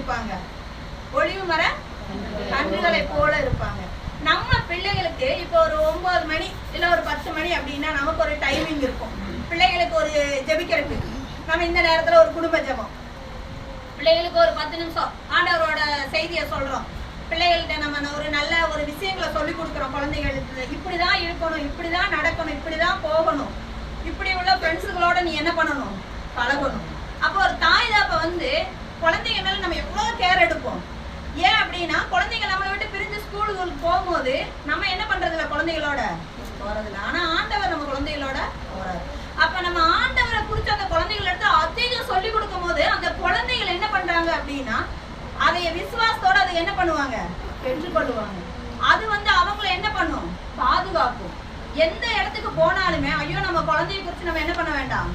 இருப்பாங்க? ஒளிவு மர கன்றுகளை போல இருப்பாங்க. நம்ம பிள்ளைகளுக்கு இப்போ ஒரு 9 மணி இல்ல ஒரு 10 மணி அப்படின்னா நமக்கு ஒரு டைமிங் இருக்கும். பிள்ளைகளுக்கு ஒரு ஜெபிக்கிறதுக்கு நம்ம இந்த நேரத்துல ஒரு குடும்ப ஜெபம், பிள்ளைகளுக்கு ஒரு 10 நிமிஷம் ஆண்டவரோட செய்தியை சொல்றோம், பிள்ளைகள்கிட்ட நம்ம ஒரு நல்ல ஒரு விஷயங்களை சொல்லி கொடுக்குறோம். குழந்தைகளுக்கு இப்படிதான் இருக்கணும், இப்படிதான் நடக்கணும், இப்படிதான் போகணும், இப்படி உள்ள ஃப்ரெண்ட்ஸுகளோட நீ என்ன பண்ணணும், பழகணும். அப்போ ஒரு தாய் தாப்ப குழந்தைங்க மேல நம்ம எவ்வளவு கேர் எடுப்போம். ஏன் அப்படின்னா குழந்தைங்க நம்மளை விட்டு பிரிஞ்சு ஸ்கூலுக்கு போகும்போது நம்ம என்ன பண்றதில்ல, குழந்தைகளோட போறதில்ல. ஆனா ஆண்டவர் நம்ம குழந்தைகளோட போறாரு. அப்ப நம்ம ஆண்டவரை குறிச்சு அந்த குழந்தைகள் எடுத்து அதிகம் சொல்லி கொடுக்கும் போது அந்த குழந்தைகள் என்ன பண்றாங்க அப்படின்னா அதைய விசுவாசத்தோட அதை என்ன பண்ணுவாங்க, பெற்றுக்கொள்ளுவாங்க. அது அவங்கள என்ன பண்ணும், பாதுகாக்கும். எந்த இடத்துக்கு போனாலுமே ஐயோ நம்ம குழந்தைய குறிச்சு நம்ம என்ன பண்ண வேண்டாம்,